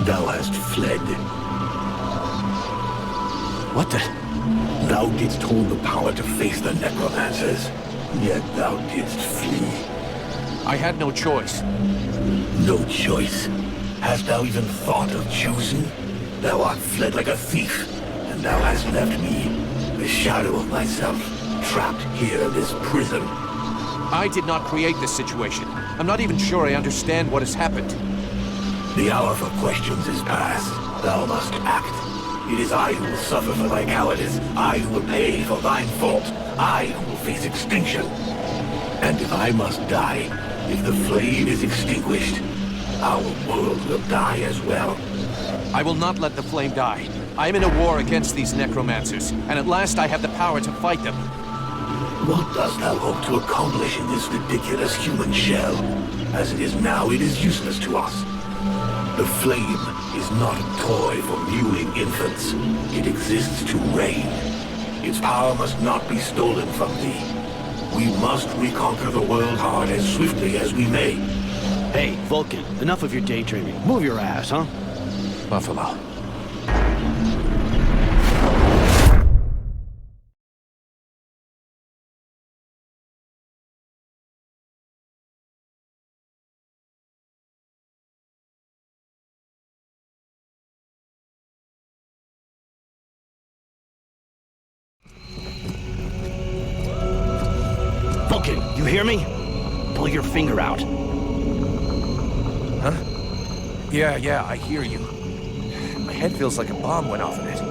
Thou hast fled. What the? Thou didst hold the power to face the necromancers, yet thou didst flee. I had no choice. No choice? Hast thou even thought of choosing? Thou art fled like a thief, and thou hast left me, the shadow of myself, trapped here in this prison. I did not create this situation. I'm not even sure I understand what has happened. The hour for questions is past. Thou must act. It is I who will suffer for thy cowardice. I who will pay for thine fault. I who will face extinction. And if I must die, if the flame is extinguished, our world will die as well. I will not let the flame die. I am in a war against these necromancers, and at last I have the power to fight them. What dost thou hope to accomplish in this ridiculous human shell? As it is now, it is useless to us. The flame is not a toy for mewing infants. It exists to reign. Its power must not be stolen from thee. We must reconquer the world hard as swiftly as we may. Hey, Vulcan, enough of your daydreaming. Move your ass, huh? Buffalo. Vulcan, you hear me? Pull your finger out. Huh? Yeah, I hear you. My head feels like a bomb went off in it.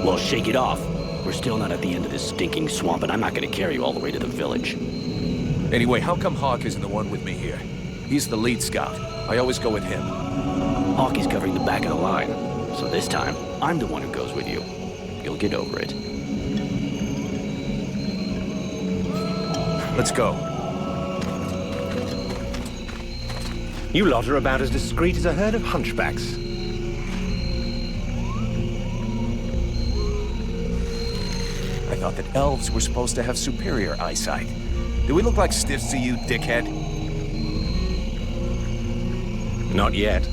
Well, shake it off. We're still not at the end of this stinking swamp, and I'm not gonna carry you all the way to the village. Anyway, how come Hawk isn't the one with me here? He's the lead scout. I always go with him. Hawk is covering the back of the line, so this time, I'm the one who goes with you. You'll get over it. Let's go. You lot are about as discreet as a herd of hunchbacks. I thought that elves were supposed to have superior eyesight. Do we look like stiffs to you, dickhead? Not yet.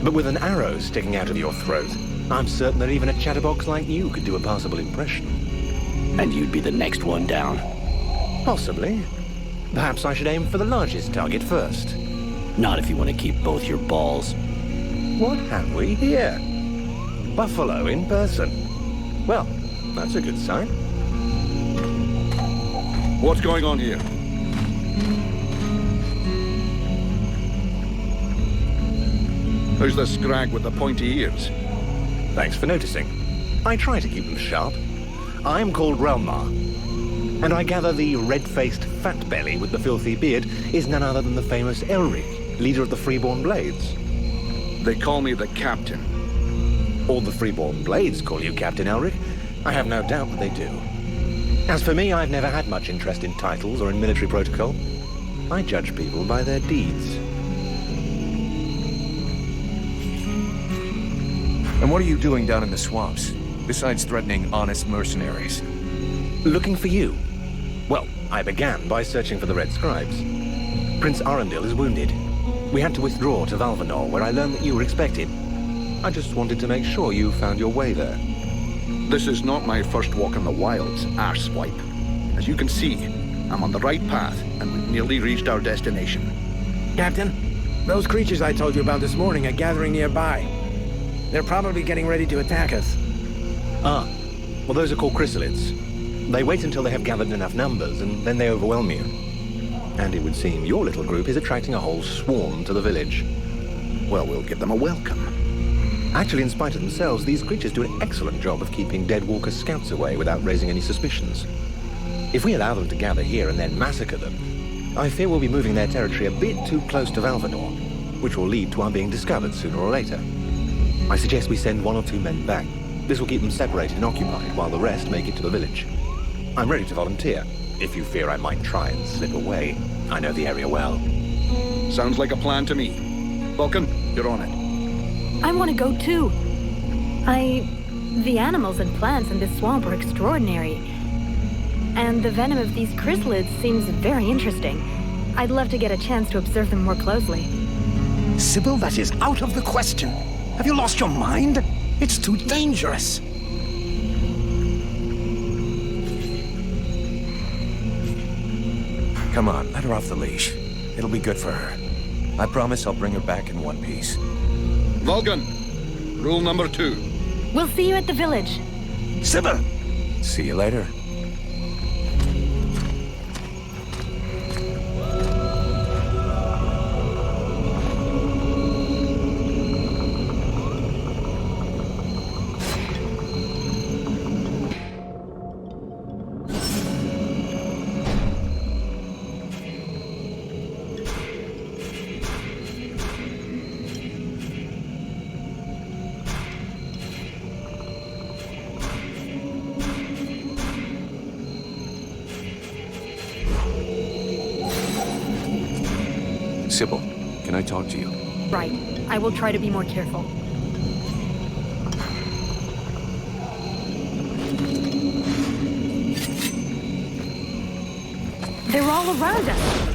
But with an arrow sticking out of your throat, I'm certain that even a chatterbox like you could do a passable impression. And you'd be the next one down. Possibly. Perhaps I should aim for the largest target first. Not if you want to keep both your balls. What have we here? Buffalo in person. Well, that's a good sign. What's going on here? Who's the scrag with the pointy ears? Thanks for noticing. I try to keep them sharp. I'm called Relmar, and I gather the red-faced fat belly with the filthy beard is none other than the famous Elric, leader of the Freeborn Blades. They call me the Captain. All the Freeborn Blades call you Captain Elric. I have no doubt that they do. As for me, I've never had much interest in titles or in military protocol. I judge people by their deeds. And what are you doing down in the swamps, besides threatening honest mercenaries? Looking for you. Well, I began by searching for the Red Scribes. Prince Arundel is wounded. We had to withdraw to Valvenor, where I learned that you were expected. I just wanted to make sure you found your way there. This is not my first walk in the wilds, arsewipe. As you can see, I'm on the right path, and we've nearly reached our destination. Captain, those creatures I told you about this morning are gathering nearby. They're probably getting ready to attack us. Ah, well, those are called chrysalids. They wait until they have gathered enough numbers, and then they overwhelm you. And it would seem your little group is attracting a whole swarm to the village. Well, we'll give them a welcome. Actually, in spite of themselves, these creatures do an excellent job of keeping dead walker scouts away without raising any suspicions. If we allow them to gather here and then massacre them, I fear we'll be moving their territory a bit too close to Valvenor, which will lead to our being discovered sooner or later. I suggest we send 1 or 2 men back. This will keep them separated and occupied while the rest make it to the village. I'm ready to volunteer, if you fear I might try and slip away. I know the area well. Sounds like a plan to me. Vulcan, you're on it. I want to go too. The animals and plants in this swamp are extraordinary. And the venom of these chrysalids seems very interesting. I'd love to get a chance to observe them more closely. Sybil, that is out of the question. Have you lost your mind? It's too dangerous. Come on, let her off the leash. It'll be good for her. I promise I'll bring her back in one piece. Vulcan, rule number 2. We'll see you at the village. Sybil! See you later. Sybil, can I talk to you? Right. I will try to be more careful. They're all around us.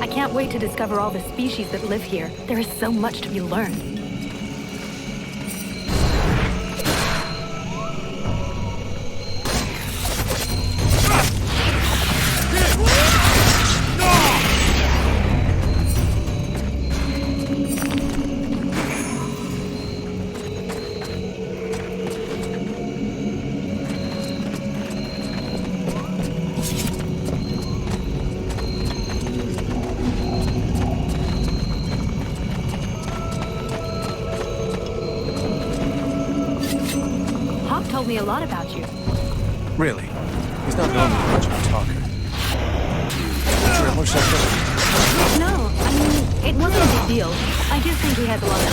I can't wait to discover all the species that live here. There is so much to be learned. Told me a lot about you. Really? He's not normally much of a talker. Drill or something? No, I mean, it wasn't a big deal. I just think he has a lot of...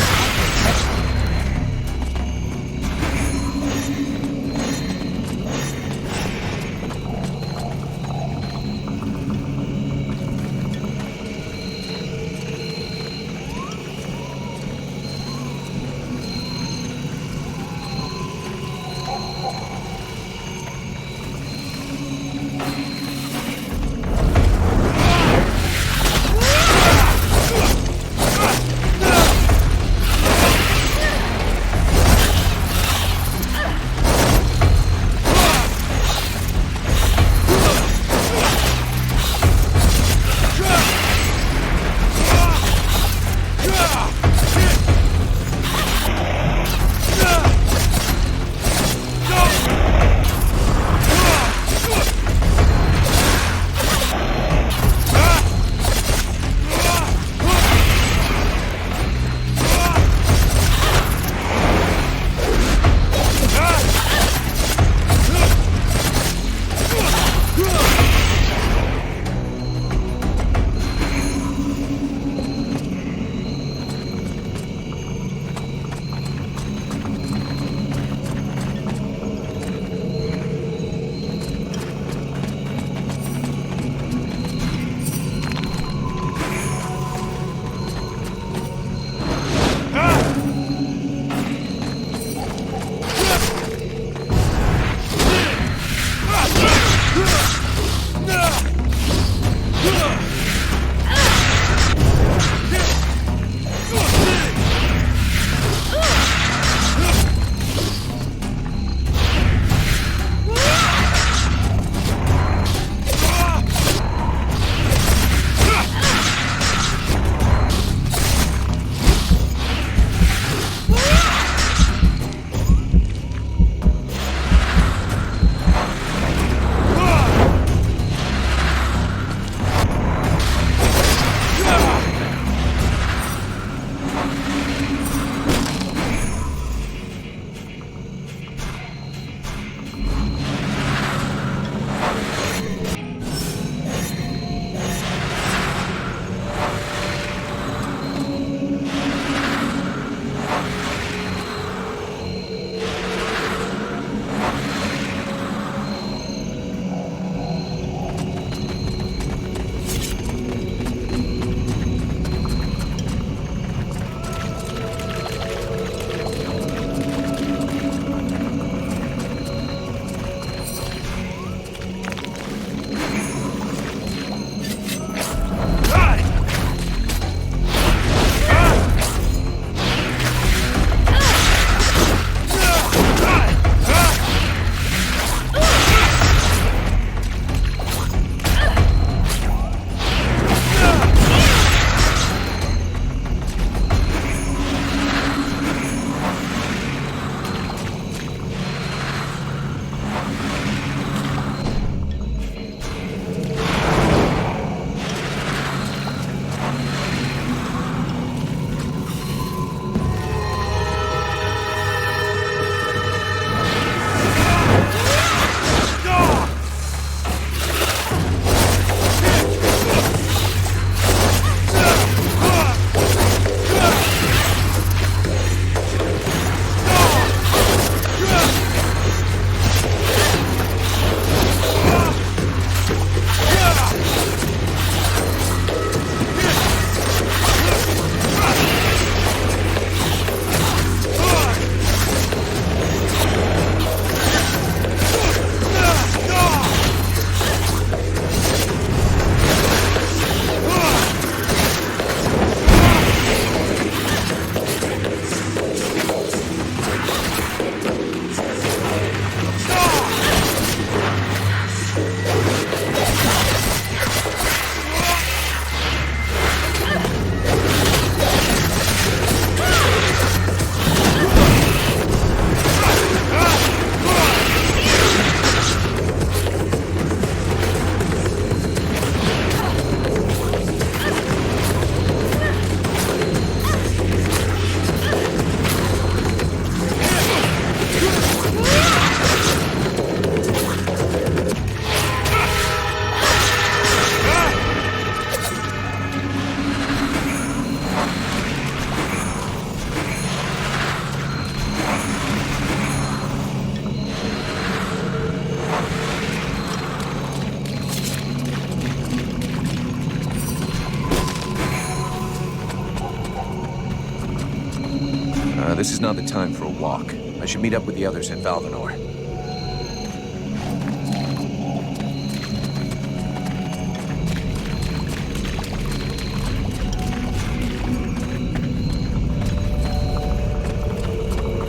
this is not the time for a walk. I should meet up with the others at Veneur.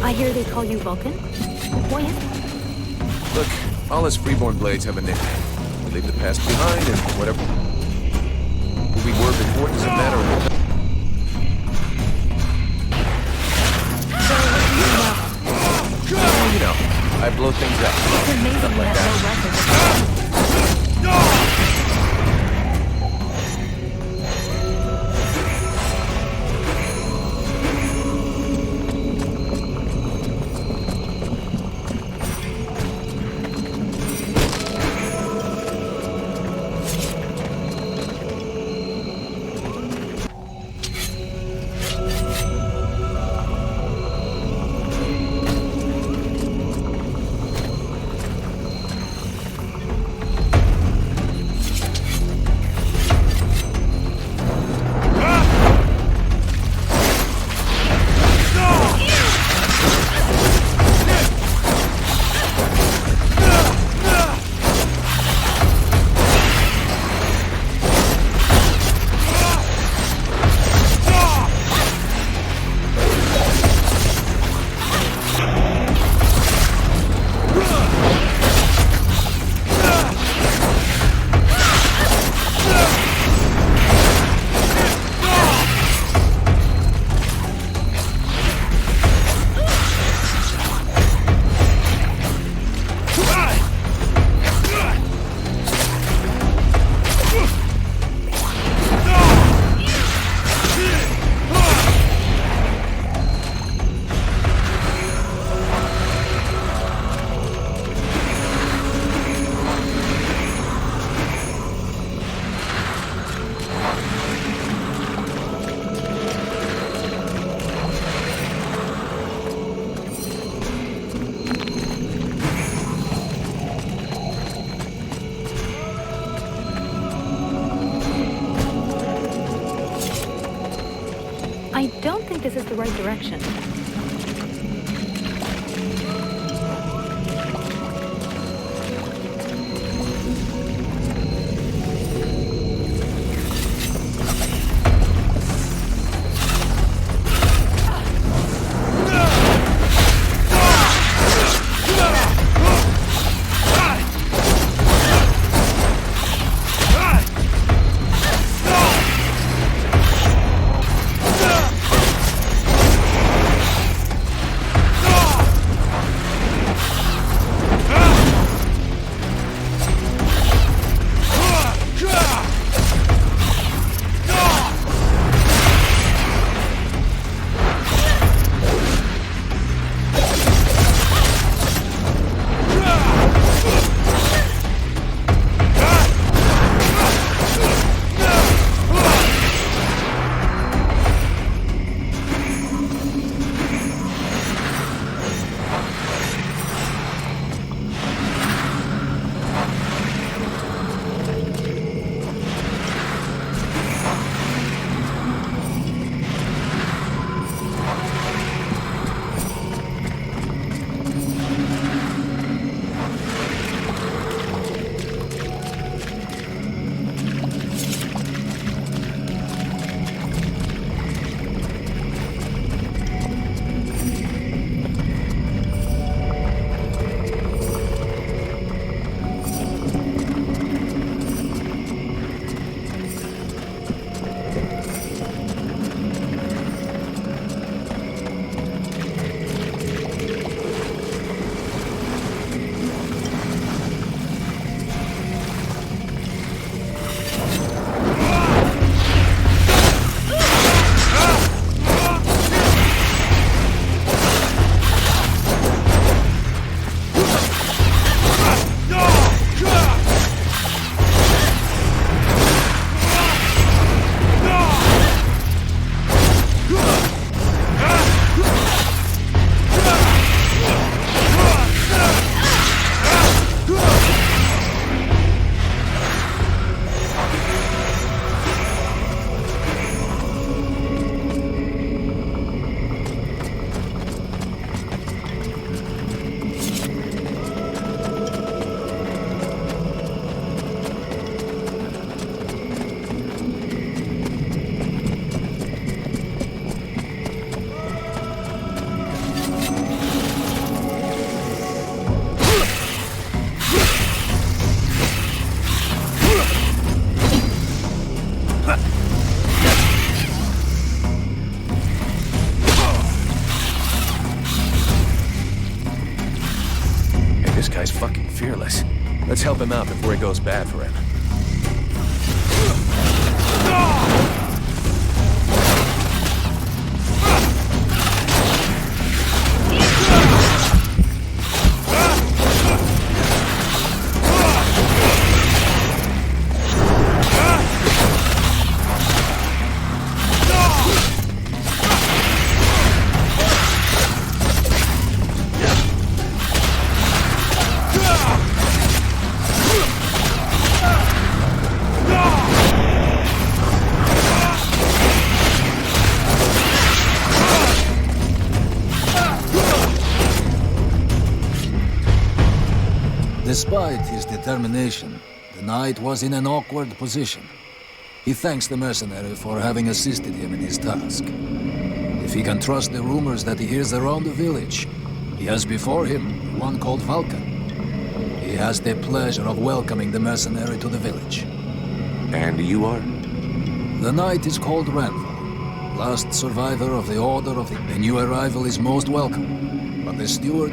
I hear they call you Vulcan? Why is that? Look, all us freeborn blades have a nickname. We leave the past behind, and whatever we were before doesn't matter anymore. You know, I blow things up. It's amazing Stuff like you have no that. weapons. I don't think this is the right direction. fearless. Let's help him out before it goes bad for him. Despite his determination, the knight was in an awkward position. He thanks the mercenary for having assisted him in his task. If he can trust the rumors that he hears around the village, he has before him one called Vulcan. He has the pleasure of welcoming the mercenary to the village. And you are? The knight is called Ranval, last survivor of the Order of the new arrival is most welcome, but the steward...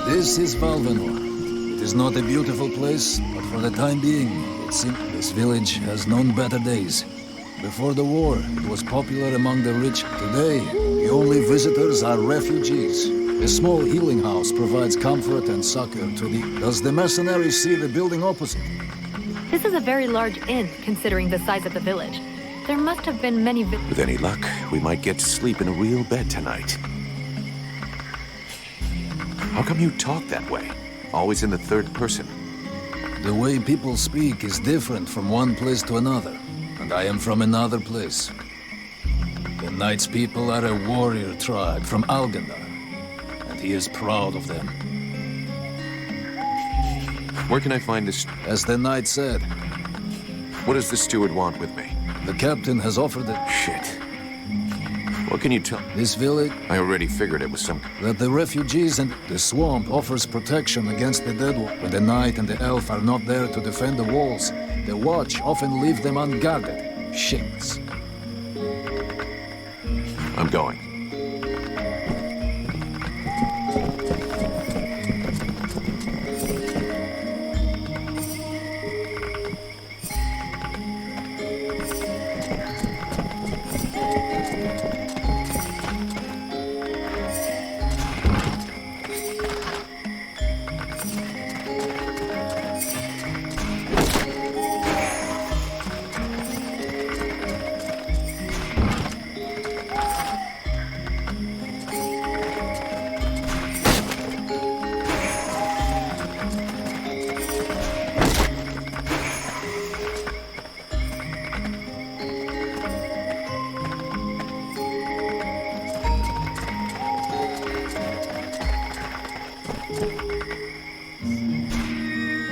This is Veneur. It is not a beautiful place, but for the time being, it seems this village has known better days. Before the war, it was popular among the rich. Today, the only visitors are refugees. A small healing house provides comfort and succor to the... Does the mercenary see the building opposite? This is a very large inn, considering the size of the village. There must have been many... With any luck, we might get to sleep in a real bed tonight. How come you talk that way? Always in the third person. The way people speak is different from one place to another, and I am from another place. The knight's people are a warrior tribe from Algandar, and he is proud of them. Where can I find this? As the knight said. What does the steward want with me? The captain has offered it. Shit. What can you tell? This village... I already figured it was some... That the refugees and the swamp offers protection against the dead one. When the knight and the elf are not there to defend the walls, the watch often leave them unguarded. Shameless. I'm going.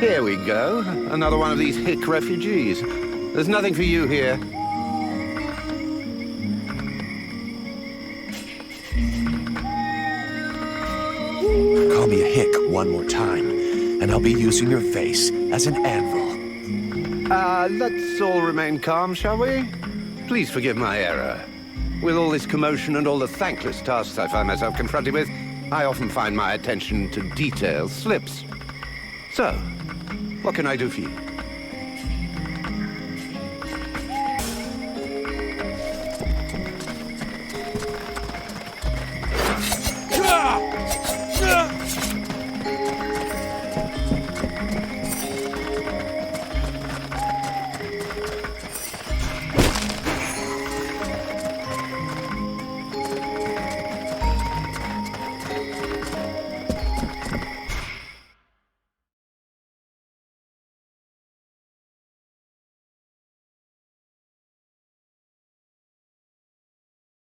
Here we go. Another one of these hick refugees. There's nothing for you here. Call me a hick one more time, and I'll be using your face as an anvil. Let's all remain calm, shall we? Please forgive my error. With all this commotion and all the thankless tasks I find myself confronted with, I often find my attention to detail slips. So, what can I do for you?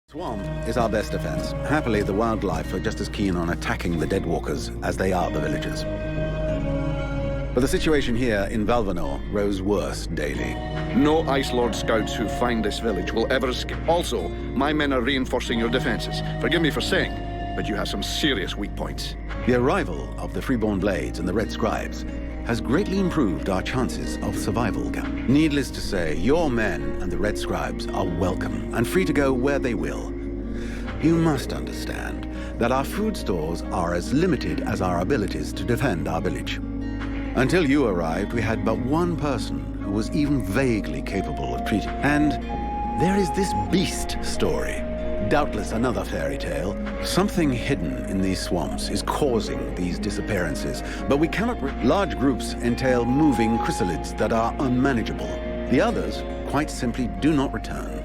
Swamp is our best defense. Happily, the wildlife are just as keen on attacking the deadwalkers as they are the villagers. But the situation here in Veneur grows worse daily. No Ice Lord scouts who find this village will ever escape. Also, my men are reinforcing your defenses. Forgive me for saying, but you have some serious weak points. The arrival of the Freeborn Blades and the Red Scribes has greatly improved our chances of survival. Needless to say, your men and the Red Scribes are welcome and free to go where they will. You must understand that our food stores are as limited as our abilities to defend our village. Until you arrived, we had but one person who was even vaguely capable of treating. And there is this beast story. Doubtless another fairy tale. Something hidden in these swamps is causing these disappearances, but we cannot. Large groups entail moving chrysalids that are unmanageable. The others quite simply do not return.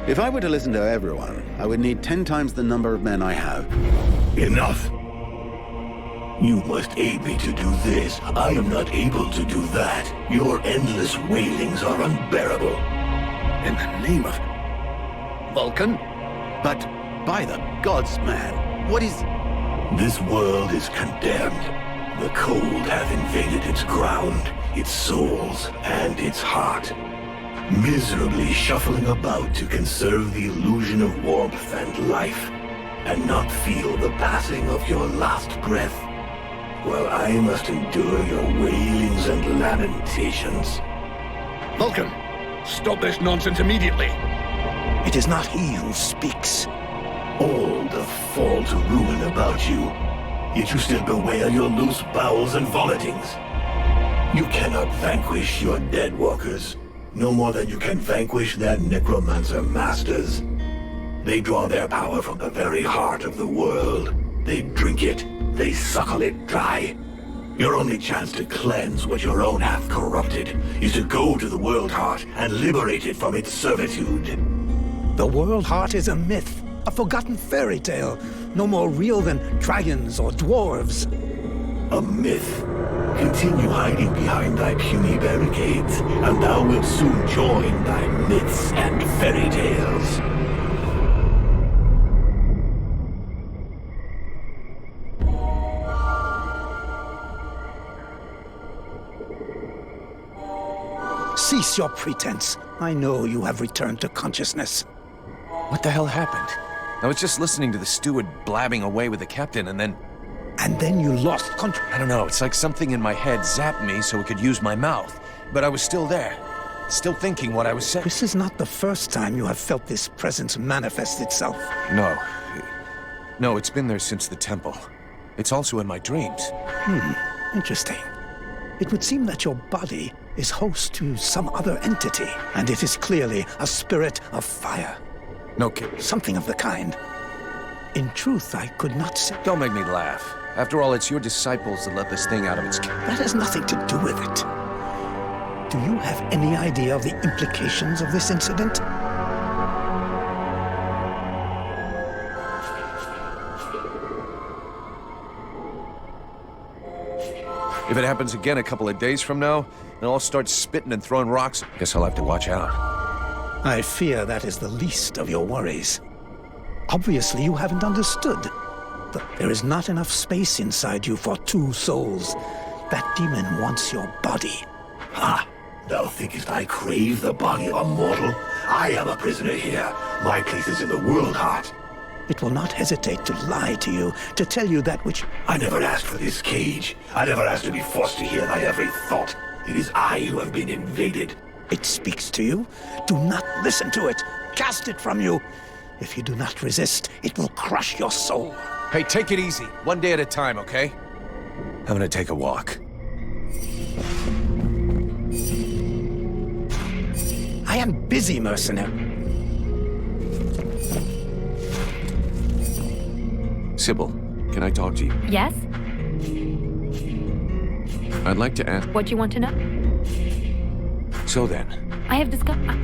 If I were to listen to everyone, I would need 10 times the number of men I have. Enough! You must aid me to do this. I am not able to do that. Your endless wailings are unbearable. In the name of Vulcan? But by the gods, man, what is... This world is condemned. The cold hath invaded its ground, its souls, and its heart. Miserably shuffling about to conserve the illusion of warmth and life, and not feel the passing of your last breath, while I must endure your wailings and lamentations. Vulcan, stop this nonsense immediately! It is not he who speaks. All the fall to ruin about you, yet you still bewail your loose bowels and vomitings. You cannot vanquish your dead walkers, no more than you can vanquish their necromancer masters. They draw their power from the very heart of the world. They drink it, they suckle it dry. Your only chance to cleanse what your own hath corrupted is to go to the world heart and liberate it from its servitude. The world heart is a myth, a forgotten fairy tale, no more real than dragons or dwarves. A myth. Continue hiding behind thy puny barricades, and thou wilt soon join thy myths and fairy tales. Cease your pretense. I know you have returned to consciousness. What the hell happened? I was just listening to the steward blabbing away with the captain, and then... And then you lost control. I don't know, it's like something in my head zapped me so it could use my mouth. But I was still there, still thinking what I was saying. This is not the first time you have felt this presence manifest itself. No, it's been there since the temple. It's also in my dreams. Interesting. It would seem that your body is host to some other entity, and it is clearly a spirit of fire. No kidding. Something of the kind. In truth, I could not say... Don't make me laugh. After all, it's your disciples that let this thing out of its... That has nothing to do with it. Do you have any idea of the implications of this incident? If it happens again a couple of days from now, then I'll start spitting and throwing rocks. Guess I'll have to watch out. I fear that is the least of your worries. Obviously, you haven't understood. There is not enough space inside you for two souls. That demon wants your body. Ha! Thou thinkest I crave the body of a mortal? I am a prisoner here. My place is in the world heart. It will not hesitate to lie to you, to tell you that which... I never asked for this cage. I never asked to be forced to hear thy every thought. It is I who have been invaded. It speaks to you. Do not listen to it. Cast it from you. If you do not resist, it will crush your soul. Hey, take it easy. One day at a time, okay? I'm gonna take a walk. I am busy, mercenary. Sybil, can I talk to you? Yes? I'd like to ask... What you want to know? So then... I have discovered...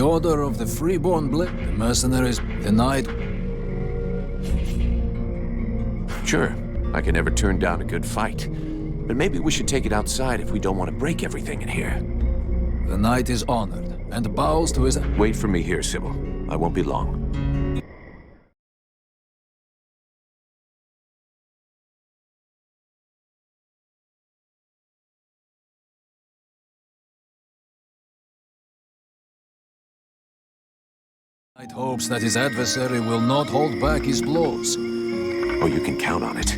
order of the freeborn blade, the mercenaries, the knight. Sure, I can never turn down a good fight. But maybe we should take it outside if we don't want to break everything in here. The knight is honored and bows to his... Wait for me here, Sybil. I won't be long. Knight hopes that his adversary will not hold back his blows. Oh, you can count on it.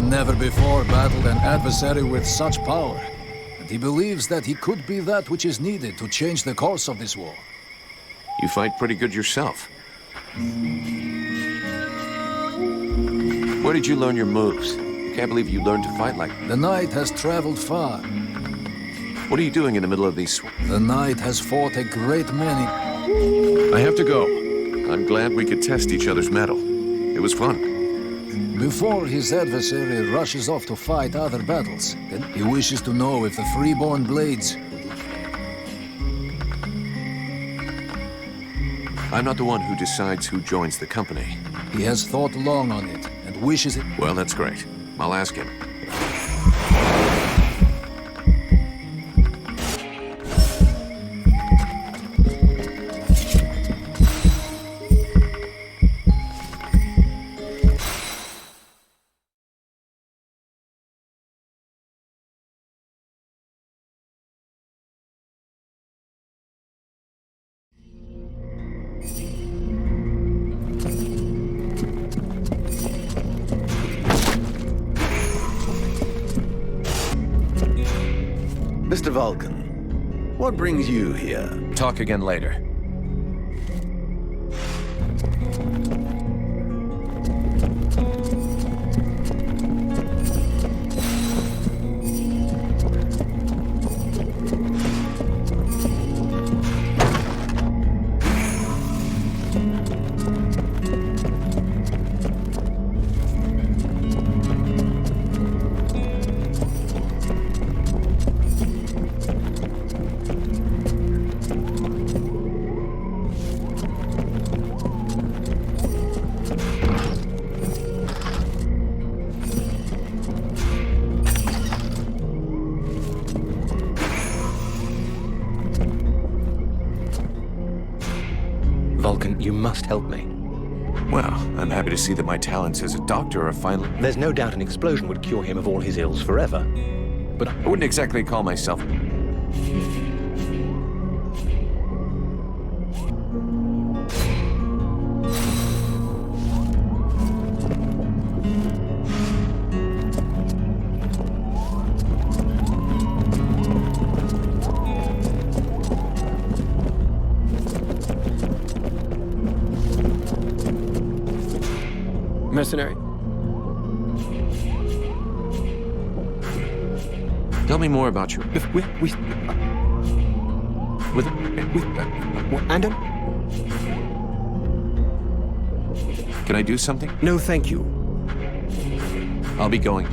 Never before battled an adversary with such power, and he believes that he could be that which is needed to change the course of this war. You fight pretty good yourself. Where did you learn your moves? Can't believe you learned to fight like... The knight has traveled far. What are you doing in the middle of these... The knight has fought a great many... I have to go. I'm glad we could test each other's mettle. It was fun. Before his adversary rushes off to fight other battles, he wishes to know if the freeborn blades... I'm not the one who decides who joins the company. He has thought long on it, and wishes it... Well, that's great. I'll ask him. Mr. Vulcan, what brings you here? Talk again later. Vulcan, you must help me. Well, I'm happy to see that my talents as a doctor are finally... There's no doubt an explosion would cure him of all his ills forever. But I wouldn't exactly call myself... Mercenary? Tell me more about your... Andon? Can I do something? No, thank you. I'll be going.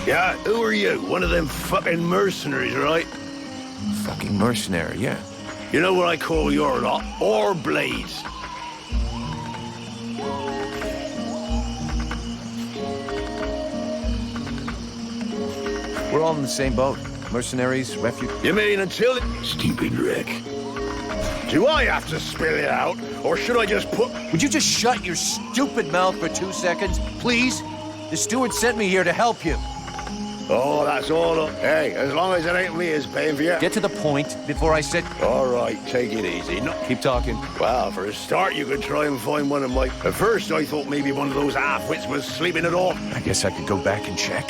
Yeah, who are you? One of them fucking mercenaries, right? Fucking mercenary, yeah. You know what I call your lot? Or blades. We're all in the same boat. Mercenaries, refuge... You mean until it... Stupid wreck. Do I have to spill it out, or should I just put... Would you just shut your stupid mouth for 2 seconds, please? The steward sent me here to help you. Oh, that's all up. Hey, as long as it ain't me who's paying for you. Get to the point before I said... All right, take it easy. No... Keep talking. Well, for a start, you could try and find one of my... At first, I thought maybe one of those half-wits was sleeping it off. I guess I could go back and check.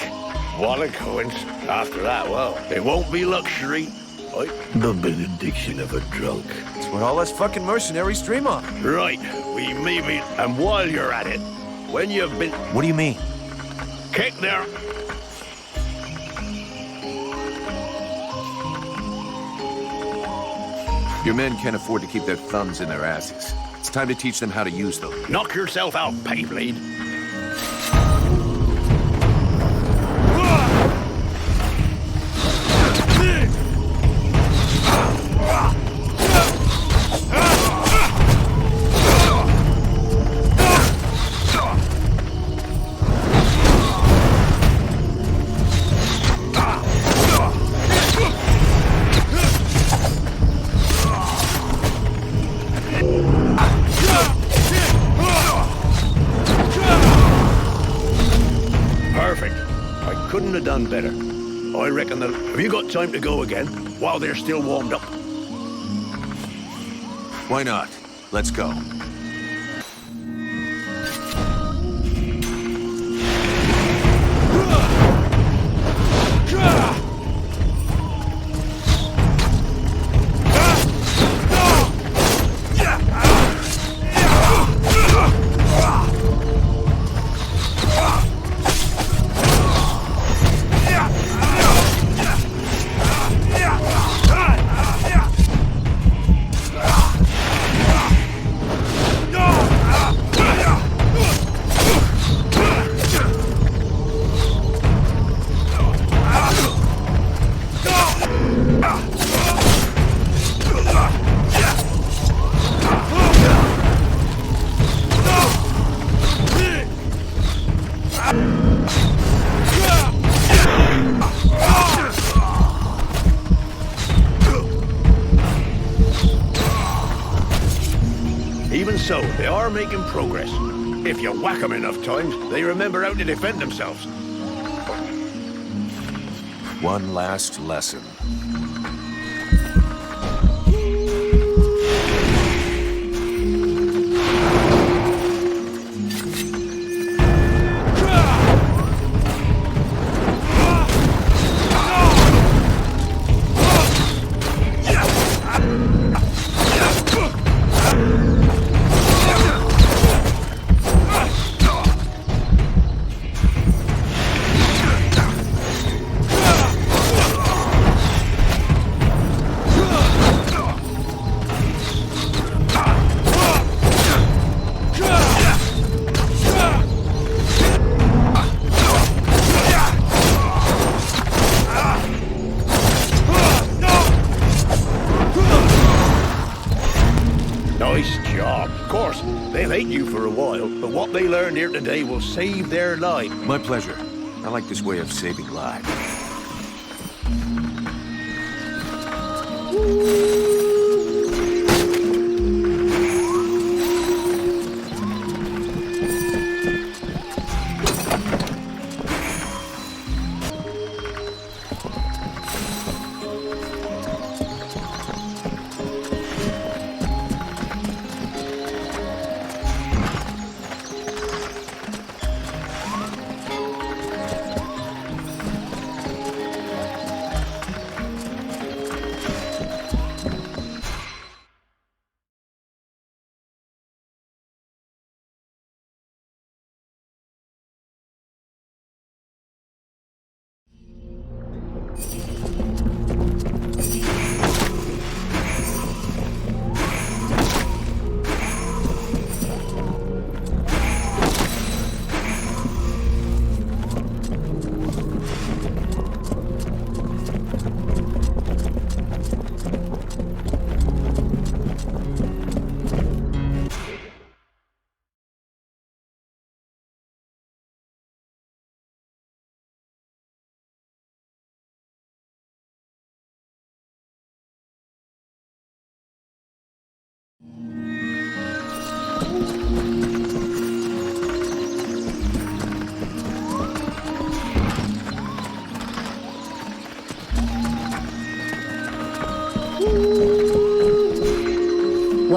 What a coincidence. After that, well, it won't be luxury. The benediction of a drunk. It's what all us fucking mercenaries dream of. Right, we maybe... And while you're at it, when you've been... What do you mean? Kick there. Your men can't afford to keep their thumbs in their asses. It's time to teach them how to use them. Knock yourself out, Payblade. Couldn't have done better. I reckon that... Have you got time to go again, while they're still warmed up? Why not? Let's go. So, they are making progress. If you whack them enough times, they remember how to defend themselves. One last lesson. They'll hate you for a while, but what they learned here today will save their life. My pleasure. I like this way of saving lives.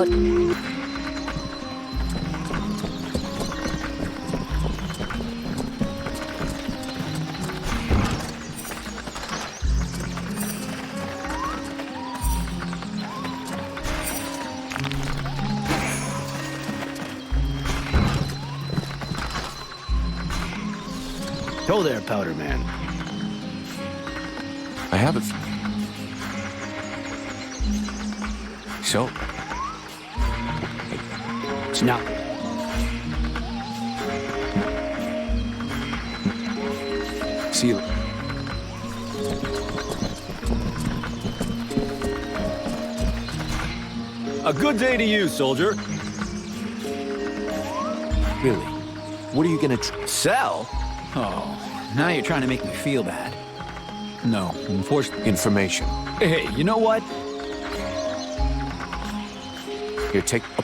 but... Go there, Powder Man. I have it. So? It's not... See you. A good day to you, soldier. Really? What are you gonna Sell? Oh, now you're trying to make me feel bad. No, unfortunately... Information. Hey, you know what? Here, take a...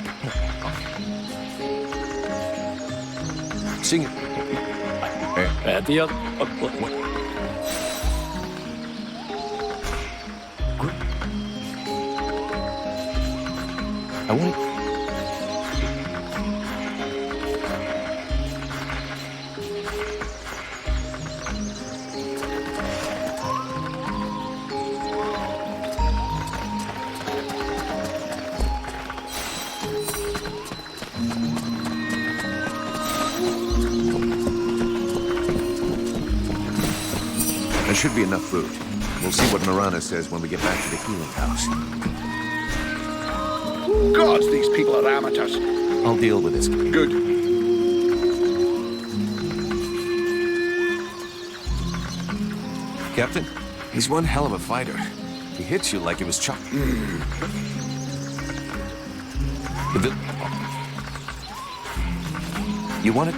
Sing it. At the other... I want it. There should be enough food. We'll see what Marana says when we get back to the healing house. Gods, these people are amateurs. I'll deal with this. Good. Captain, he's one hell of a fighter. He hits you like it was chalk. You want it?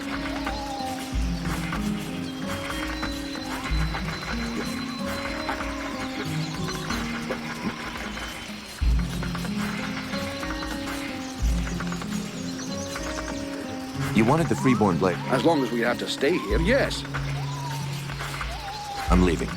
You wanted the freeborn blade. As long as we have to stay here, yes. I'm leaving.